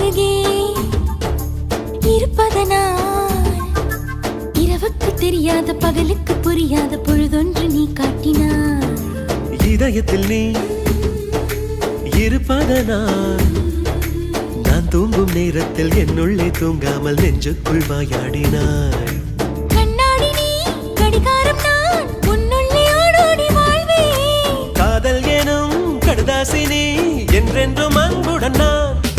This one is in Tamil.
அருகே இருப்பதனால் இரவுக்கு தெரியாத பகலுக்கு புரியாத பொழுதொன்று நீ காட்டினாய். இதயத்தில் நீ இருப்பதனால் நான் தூங்கும் நேரத்தில் என்னுள்ளே தூங்காமல் நெஞ்சுக்குள் வாயாடினாய். கண்ணாடி நீ கடிகாரம் நான் உன்னுள்ளே ஓடோடி வாழ்வே. காதல் எனும் கடுதாசி நீ என்றென்றும்